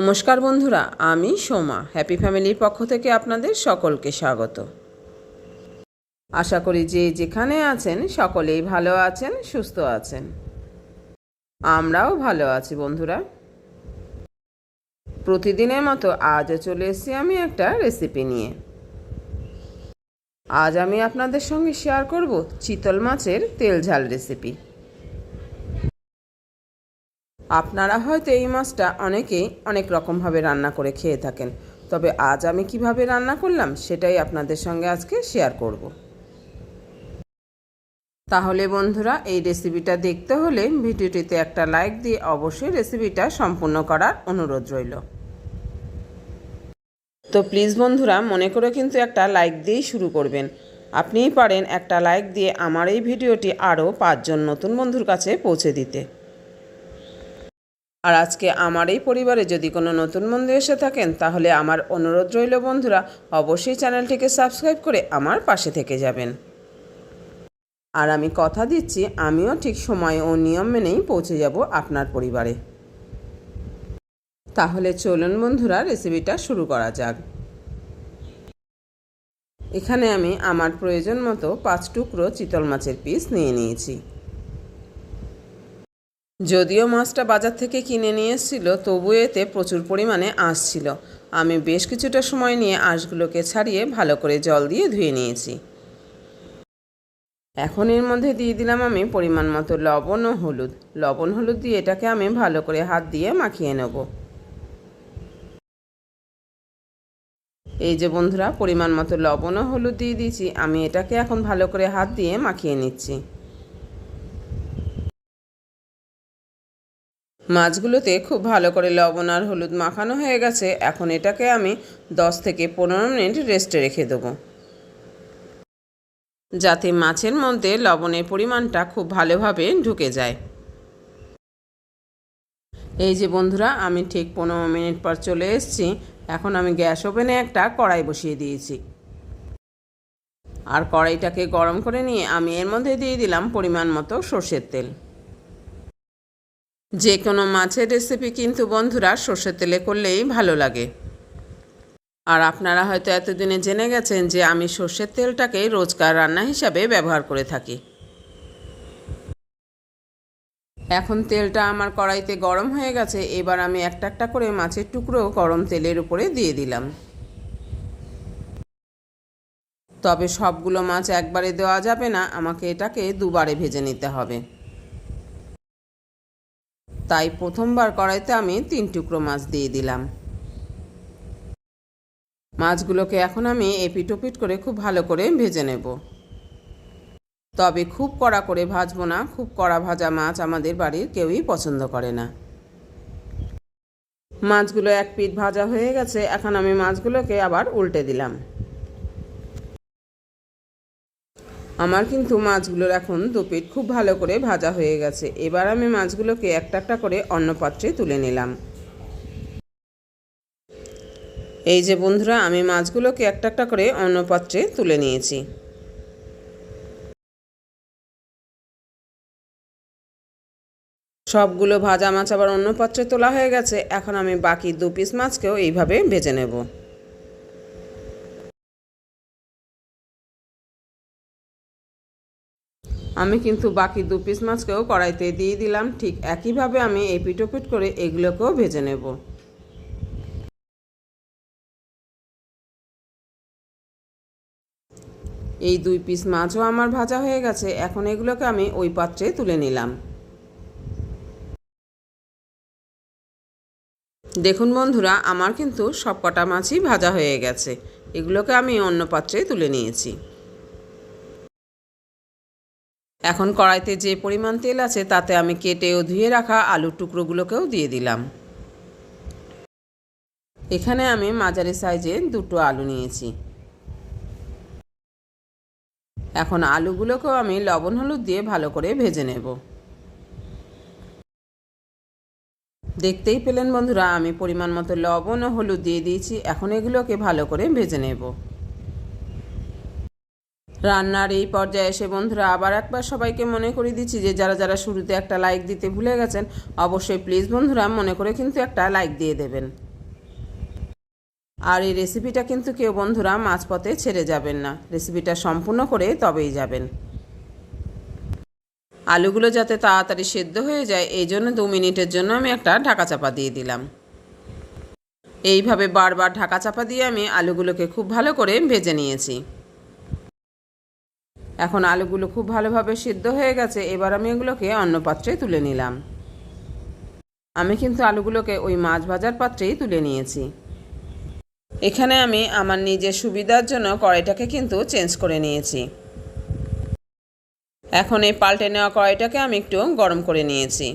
নমস্কার বন্ধুরা, আমি সোমা হ্যাপি ফ্যামিলির পক্ষ থেকে আপনাদের সকলকে স্বাগত। আশা করি যে যেখানে আছেন সকলেই ভালো আছেন, সুস্থ আছেন। আমরাও ভালো আছি বন্ধুরা। প্রতিদিনের মতো আজও চলে এসেছি আমি একটা রেসিপি নিয়ে। আজ আমি আপনাদের সঙ্গে শেয়ার করব চিতল মাছের তেল ঝাল রেসিপি। আপনারা হয়তো এই মাছটা অনেকেই অনেক রকমভাবে রান্না করে খেয়ে থাকেন, তবে আজ আমি কিভাবে রান্না করলাম সেটাই আপনাদের সঙ্গে আজকে শেয়ার করব। তাহলে বন্ধুরা, এই রেসিপিটা দেখতে হলে ভিডিওটিতে একটা লাইক দিয়ে অবশ্যই রেসিপিটা সম্পূর্ণ করার অনুরোধ রইল। তো প্লিজ বন্ধুরা, মনে করে কিন্তু একটা লাইক দিয়েই শুরু করবেন। আপনিই পারেন একটা লাইক দিয়ে আমার এই ভিডিওটি আরও 5 জন নতুন বন্ধুর কাছে পৌঁছে দিতে। আর আজকে আমার এই পরিবারে যদি কোনো নতুন বন্ধু এসে থাকেন, তাহলে আমার অনুরোধ রইল বন্ধুরা, অবশ্যই চ্যানেলটিকে সাবস্ক্রাইব করে আমার পাশে থেকে যাবেন। আর আমি কথা দিচ্ছি, আমিও ঠিক সময় ও নিয়ম মেনেই পৌঁছে যাব আপনার পরিবারে। তাহলে চলুন বন্ধুরা, রেসিপিটা শুরু করা যাক। এখানে আমি আমার প্রয়োজন মতো 5 টুকরো চিতল মাছের পিস নিয়ে নিয়েছি। যদিও মাছটা বাজার থেকে কিনে নিয়ে এসেছিল, তবু এতে প্রচুর পরিমাণে আঁশ ছিল। আমি বেশ কিছুটা সময় নিয়ে আঁশগুলোকে ছাড়িয়ে ভালো করে জল দিয়ে ধুয়ে নিয়েছি। এখন এর মধ্যে দিয়ে দিলাম আমি পরিমাণ মতো লবণ ও হলুদ। লবণ হলুদ দিয়ে এটাকে আমি ভালো করে হাত দিয়ে মাখিয়ে নেব। এই যে বন্ধুরা, পরিমাণ মতো লবণ ও হলুদ দিয়ে দিয়েছি। আমি এটাকে এখন ভালো করে হাত দিয়ে মাখিয়ে নিচ্ছি। মাছগুলোতে খুব ভালো করে লবণ আর হলুদ মাখানো হয়ে গেছে। এখন এটাকে আমি 10 থেকে 15 মিনিট রেস্টে রেখে দেবো, যাতে মাছের মধ্যে লবণের পরিমাণটা খুব ভালোভাবে ঢুকে যায়। এই যে বন্ধুরা, আমি ঠিক 15 মিনিট পর চলে এসেছি। এখন আমি গ্যাস ওভেনে একটা কড়াই বসিয়ে দিয়েছি। আর কড়াইটাকে গরম করে নিয়ে আমি এর মধ্যে দিয়ে দিলাম পরিমাণ মতো সর্ষের তেল। যে কোনো মাছের রেসিপি কিন্তু বন্ধুরা সর্ষের তেলে করলেই ভালো লাগে। আর আপনারা হয়তো এতদিনে জেনে গেছেন যে আমি সর্ষের তেলটাকে রোজকার রান্না হিসাবে ব্যবহার করে থাকি। এখন তেলটা আমার কড়াইতে গরম হয়ে গেছে। এবার আমি একটা একটা করে মাছের টুকরো গরম তেলের উপরে দিয়ে দিলাম। তবে সবগুলো মাছ একবারে দেওয়া যাবে না, আমাকে এটাকে দুবারে ভেজে নিতে হবে। তাই প্রথমবার কড়াইতে আমি 3 টুকরো মাছ দিয়ে দিলাম। মাছগুলোকে এখন আমি এপিট ওপিট করে খুব ভালো করে ভেজে নেব। তবে খুব কড়া করে ভাজবো না, খুব কড়া ভাজা মাছ আমাদের বাড়ির কেউই পছন্দ করে না। মাছগুলো এক পিঠ ভাজা হয়ে গেছে। এখন আমি মাছগুলোকে আবার উল্টে দিলাম। আমার কিন্তু মাছগুলোর এখন 2 পিঠ খুব ভালো করে ভাজা হয়ে গেছে। এবার আমি মাছগুলোকে একটা একটা করে অন্য পাত্রে তুলে নিলাম। এই যে বন্ধুরা, আমি মাছগুলোকে একটা একটা করে অন্য পাত্রে তুলে নিয়েছি। সবগুলো ভাজা মাছ আবার অন্য পাত্রে তোলা হয়ে গেছে। এখন আমি বাকি 2 পিস মাছকেও এইভাবে ভেজে নেব। আমি কিন্তু বাকি 2 পিস মাছকেও কড়াইতে দিয়ে দিলাম। ঠিক একইভাবে আমি এপিট ওপিট করে এগুলোকেও ভেজে নেব। এই 2 পিস মাছও আমার ভাজা হয়ে গেছে। এখন এগুলোকে আমি ওই পাত্রে তুলে নিলাম। দেখুন বন্ধুরা, আমার কিন্তু সব কটা মাছই ভাজা হয়ে গেছে। এগুলোকে আমি অন্য পাত্রে তুলে নিয়েছি। এখন কড়াইতে যে পরিমাণ তেল আছে তাতে আমি কেটে ও ধুয়ে রাখা আলুর টুকরোগুলোকেও দিয়ে দিলাম। এখানে আমি মাঝারি সাইজে 2টো আলু নিয়েছি। এখন আলুগুলোকেও আমি লবণ হলুদ দিয়ে ভালো করে ভেজে নেব। দেখতেই পেলেন বন্ধুরা, আমি পরিমাণ মতো লবণ ও হলুদ দিয়ে দিয়েছি। এখন এগুলোকে ভালো করে ভেজে নেব। রান্নার এই পর্যায়ে এসে বন্ধুরা আবার একবার সবাইকে মনে করিয়ে দিচ্ছি যে যারা যারা শুরুতে একটা লাইক দিতে ভুলে গেছেন, অবশ্যই প্লিজ বন্ধুরা মনে করে কিন্তু একটা লাইক দিয়ে দেবেন। আর এই রেসিপিটা কিন্তু কেউ বন্ধুরা মাঝপথে ছেড়ে যাবেন না, রেসিপিটা সম্পূর্ণ করে তবেই যাবেন। আলুগুলো যাতে তাড়াতাড়ি সেদ্ধ হয়ে যায় এই জন্য 2 মিনিটের জন্য আমি একটা ঢাকা চাপা দিয়ে দিলাম। এইভাবে বারবার ঢাকা চাপা দিয়ে আমি আলুগুলোকে খুব ভালো করে ভেজে নিয়েছি। এখন আলুগুলো খুব ভালোভাবে সিদ্ধ হয়ে গেছে, এবার আমি এগুলোকে অন্য পাত্রে তুলে নিলাম। আমি কিন্তু আলুগুলোকে ওই মাছ ভাজার পাত্রেই তুলে নিয়েছি। এখানে আমি আমার নিজের সুবিধার জন্য কড়াইটাকে কিন্তু চেঞ্জ করে নিয়েছি। এখন এই পাল্টে নেওয়া কড়াইটাকে আমি একটু গরম করে নিয়েছি।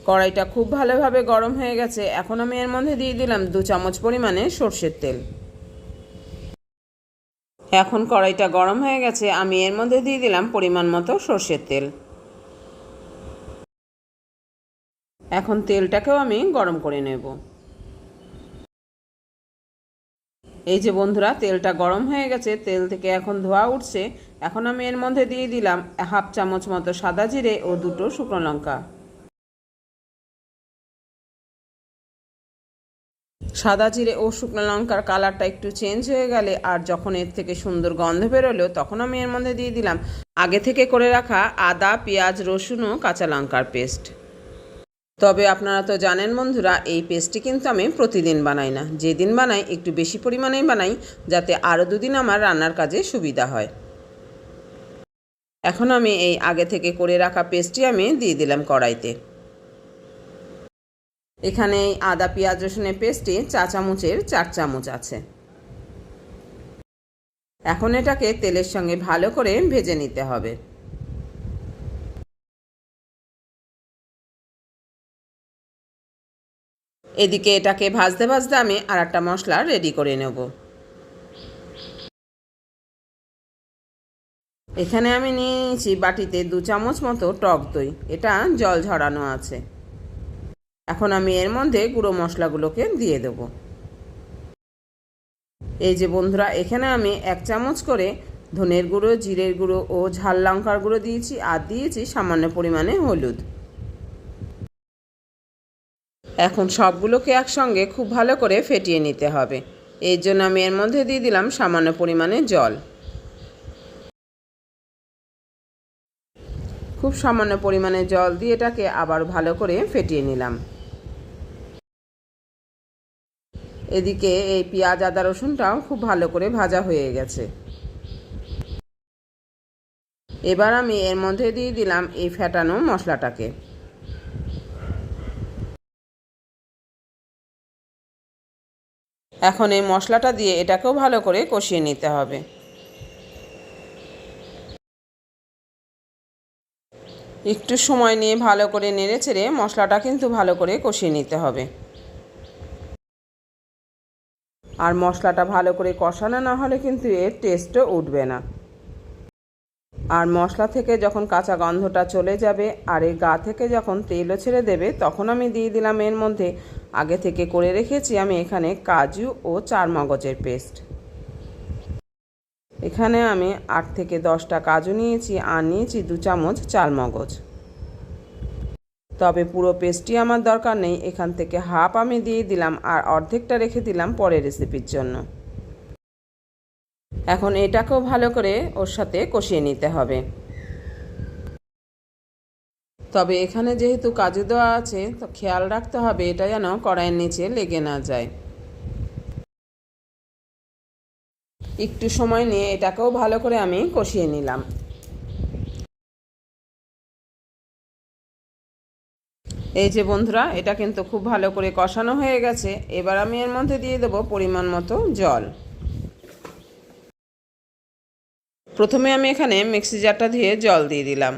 কড়াইটা খুব ভালোভাবে গরম হয়ে গেছে। এখন আমি এর মধ্যে দিয়ে দিলাম 2 চামচ পরিমাণে সরষের তেল। এখন কড়াইটা গরম হয়ে গেছে, আমি এর মধ্যে দিয়ে দিলাম পরিমাণ মতো সরষের তেল। এখন তেলটাকেও আমি গরম করে নেব। এই যে বন্ধুরা, তেলটা গরম হয়ে গেছে, তেল থেকে এখন ধোঁয়া উঠছে। এখন আমি এর মধ্যে দিয়ে দিলাম 1/2 চামচ মতো সাদা জিরে ও 2টো শুকনো লঙ্কা। সাদা জিরে ও শুকনো লঙ্কার কালারটা একটু চেঞ্জ হয়ে গেলে আর যখন এর থেকে সুন্দর গন্ধ বেরোলো তখন আমি এর মধ্যে দিয়ে দিলাম আগে থেকে করে রাখা আদা, পেঁয়াজ, রসুন ও কাঁচা লঙ্কার পেস্ট। তবে আপনারা তো জানেন বন্ধুরা, এই পেস্টটি কিন্তু আমি প্রতিদিন বানাই না, যেদিন বানাই একটু বেশি পরিমাণেই বানাই যাতে আরও 2 দিন আমার রান্নার কাজে সুবিধা হয়। এখন আমি এই আগে থেকে করে রাখা পেস্টটি আমি দিয়ে দিলাম কড়াইতে। এখানে এই আদা, পেঁয়াজ, রসুনের পেস্টটি 4 চামচের 4 চামচ আছে। এখন এটাকে তেলের সঙ্গে ভালো করে ভেজে নিতে হবে। এদিকে এটাকে ভাজতে ভাজতে আমি আর একটা মশলা রেডি করে নেব। এখানে আমি নিয়ে নিয়েছি বাটিতে 2 চামচ মতো টক দই, এটা জল ঝরানো আছে। এখন আমি এর মধ্যে গুঁড়ো মশলাগুলোকে দিয়ে দেব। এই যে বন্ধুরা, এখানে আমি 1 চামচ করে ধনের গুঁড়ো, জিরের গুঁড়ো ও ঝাল লঙ্কার গুঁড়ো দিয়েছি আর দিয়েছি সামান্য পরিমাণে হলুদ। এখন সবগুলোকে একসঙ্গে খুব ভালো করে ফেটিয়ে নিতে হবে। এর জন্য আমি এর মধ্যে দিয়ে দিলাম সামান্য পরিমাণে জল। খুব সামান্য পরিমাণে জল দিয়ে এটাকে আবার ভালো করে ফেটিয়ে নিলাম। এদিকে এই পেঁয়াজ, আদা, রসুনটাও খুব ভালো করে ভাজা হয়ে গেছে। এবার আমি এর মধ্যে দিয়ে দিলাম এই ফেটানো মশলাটাকে। এখন এই মশলাটা দিয়ে এটাকেও ভালো করে কষিয়ে নিতে হবে। একটু সময় নিয়ে ভালো করে নেড়েচেড়ে মশলাটা কিন্তু ভালো করে কষিয়ে নিতে হবে। আর মশলাটা ভালো করে কষানো না হলে কিন্তু এর টেস্টও উঠবে না। আর মশলা থেকে যখন কাঁচা গন্ধটা চলে যাবে আর এই গা থেকে যখন তেলও ছেড়ে দেবে তখন আমি দিয়ে দিলাম এর মধ্যে আগে থেকে করে রেখেছি আমি এখানে কাজু ও চারমগজের পেস্ট। এখানে আমি 8 থেকে 10টা কাজু নিয়েছি আর নিয়েছি 2 চামচ চারমগজ। তবে পুরো পেস্টটি আমার দরকার নেই, এখান থেকে হাফ আমি দিয়ে দিলাম আর অর্ধেকটা রেখে দিলাম পরের রেসিপির জন্য। এখন এটাকেও ভালো করে ওর সাথে কষিয়ে নিতে হবে। তবে এখানে যেহেতু কাজু দেওয়া আছে তো খেয়াল রাখতে হবে এটা যেন কড়াইয়ের নিচে লেগে না যায়। একটু সময় নিয়ে এটাকেও ভালো করে আমি কষিয়ে নিলাম। এই যে বন্ধুরা, এটা কিন্তু খুব ভালো করে কষানো হয়ে গেছে। এবার আমি এর মধ্যে দিয়ে দেব পরিমাণ মতো জল। প্রথমে আমি এখানে মিক্সি জারটা দিয়ে জল দিয়ে দিলাম।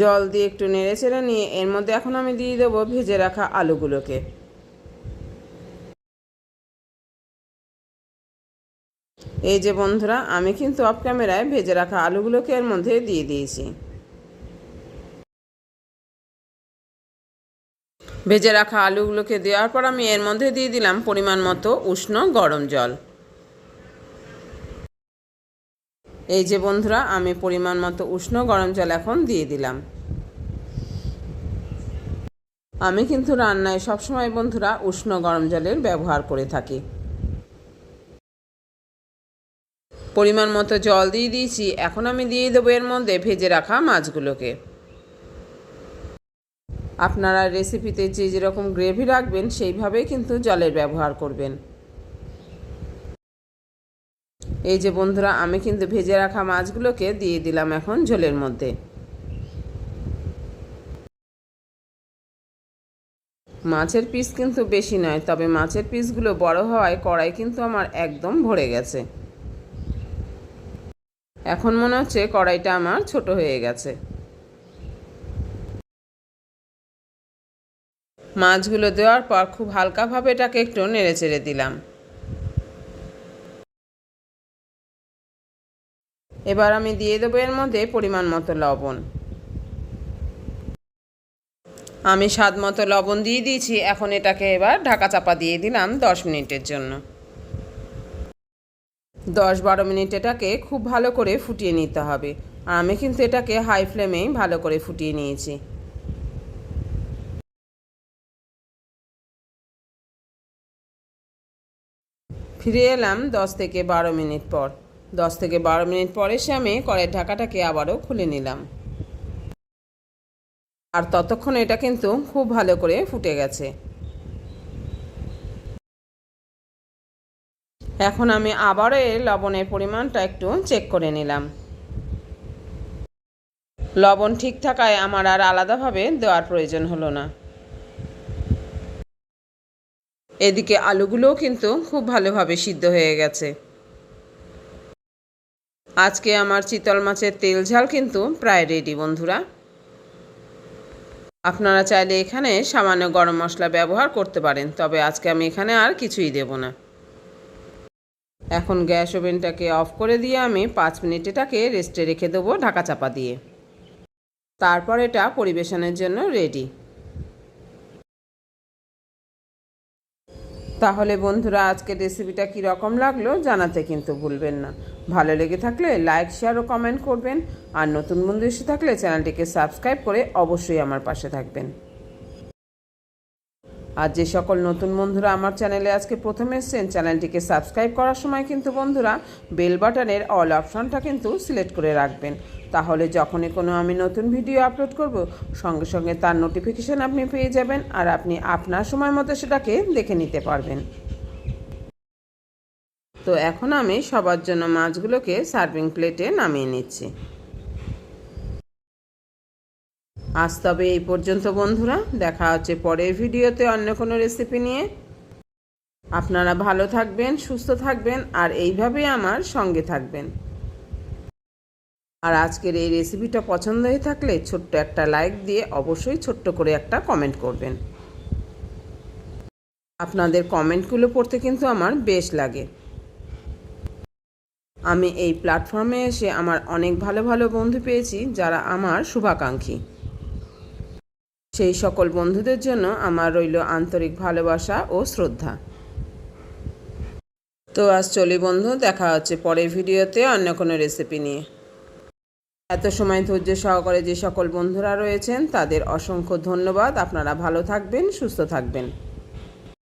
জল দিয়ে একটু নেড়েচেড়ে নিয়ে এর মধ্যে এখন আমি দিয়ে দেবো ভেজে রাখা আলুগুলোকে। এই যে বন্ধুরা, আমি কিন্তু অফ ক্যামেরায় ভেজে রাখা আলুগুলোকে এর মধ্যে দিয়ে দিয়েছি। ভেজে রাখা আলুগুলোকে দেওয়ার পর আমি এর মধ্যে দিয়ে দিলাম পরিমাণ মতো উষ্ণ গরম জল। এই যে বন্ধুরা, আমি পরিমাণ মতো উষ্ণ গরম জল এখন দিয়ে দিলাম। আমি কিন্তু রান্নায় সবসময় বন্ধুরা উষ্ণ গরম জলের ব্যবহার করে থাকি। পরিমাণ মতো জল দিয়ে দিয়েছি। এখন আমি দিয়ে দেবো এর মধ্যে ভেজে রাখা মাছগুলোকে। আপনারা রেসিপিতে যে যেরকম গ্রেভি রাখবেন সেইভাবেই কিন্তু জলের ব্যবহার করবেন। এই যে বন্ধুরা, আমি কিন্তু ভেজে রাখা মাছগুলোকে দিয়ে দিলাম এখন ঝোলের মধ্যে। মাছের পিস কিন্তু বেশি নয়, তবে মাছের পিসগুলো বড় হওয়ায় কড়াই কিন্তু আমার একদম ভরে গেছে। এখন মনে হচ্ছে কড়াইটা আমার ছোট হয়ে গেছে। মাছগুলো দেওয়ার পর খুব হালকাভাবে এটাকে একটু নেড়ে চেড়ে দিলাম। এবার আমি দিয়ে দেবো এর মধ্যে পরিমাণ মতো লবণ। আমি স্বাদ মতো লবণ দিয়ে দিয়েছি। এখন এটাকে এবার ঢাকা চাপা দিয়ে দিলাম 10 মিনিটের জন্য। 10-12 মিনিট এটাকে খুব ভালো করে ফুটিয়ে নিতে হবে। আর আমি কিন্তু এটাকে হাই ফ্লেমেই ভালো করে ফুটিয়ে নিয়েছি। ফিরে এলাম 10-12 মিনিট পর। 10-12 মিনিট পর এসে আমি কড়াইয়ের ঢাকাটাকে আবারও খুলে নিলাম। আর ততক্ষণ এটা কিন্তু খুব ভালো করে ফুটে গেছে। এখন আমি আবারও এর লবণের পরিমাণটা একটু চেক করে নিলাম। লবণ ঠিক থাকায় আমার আর আলাদাভাবে দেওয়ার প্রয়োজন হলো না। এদিকে আলুগুলোও কিন্তু খুব ভালোভাবে সিদ্ধ হয়ে গেছে। আজকে আমার চিতল মাছের তেল ঝাল কিন্তু প্রায় রেডি বন্ধুরা। আপনারা চাইলে এখানে সামান্য গরম মশলা ব্যবহার করতে পারেন, তবে আজকে আমি এখানে আর কিছুই দেব না। এখন গ্যাস ওভেনটাকে অফ করে দিয়ে আমি 5 মিনিট এটাকে রেস্টে রেখে দেবো ঢাকা চাপা দিয়ে। তারপর এটা পরিবেশনের জন্য রেডি। তাহলে বন্ধুরা, আজকের রেসিপিটা কীরকম লাগলো জানাতে কিন্তু ভুলবেন না। ভালো লেগে থাকলে লাইক, শেয়ার ও কমেন্ট করবেন। আর নতুন বন্ধু এসে থাকলে চ্যানেলটিকে সাবস্ক্রাইব করে অবশ্যই আমার পাশে থাকবেন। আর যে সকল নতুন বন্ধুরা আমার চ্যানেলে আজকে প্রথমে এসেছেন, চ্যানেলটিকে সাবস্ক্রাইব করার সময় কিন্তু বন্ধুরা বেল বাটনের অল অপশনটা কিন্তু সিলেক্ট করে রাখবেন। তাহলে যখনই কোনো আমি নতুন ভিডিও আপলোড করব, সঙ্গে সঙ্গে তার নোটিফিকেশান আপনি পেয়ে যাবেন। আর আপনি আপনার সময় মতো সেটাকে দেখে নিতে পারবেন। তো এখন আমি সবার জন্য মাছগুলোকে সার্ভিং প্লেটে নামিয়ে নিচ্ছি। আজ তবে এই পর্যন্ত বন্ধুরা, দেখা হচ্ছে পরের ভিডিওতে অন্য কোনো রেসিপি নিয়ে। আপনারা ভালো থাকবেন, সুস্থ থাকবেন আর এইভাবেই আমার সঙ্গে থাকবেন। আর আজকের এই রেসিপিটা পছন্দ হয়ে থাকলে ছোট্ট একটা লাইক দিয়ে অবশ্যই ছোট্ট করে একটা কমেন্ট করবেন। আপনাদের কমেন্টগুলো পড়তে কিন্তু আমার বেশ লাগে। আমি এই প্ল্যাটফর্মে এসে আমার অনেক ভালো ভালো বন্ধু পেয়েছি যারা আমার শুভাকাঙ্ক্ষী। সেই সকল বন্ধুদের জন্য আমার রইল আন্তরিক ভালোবাসা ও শ্রদ্ধা। তো আজ চলি বন্ধু, দেখা হচ্ছে পরের ভিডিওতে অন্য কোনো রেসিপি নিয়ে। এত সময় ধৈর্য সহকারে যে সকল বন্ধুরা রয়েছেন তাদের অসংখ্য ধন্যবাদ। আপনারা ভালো থাকবেন, সুস্থ থাকবেন।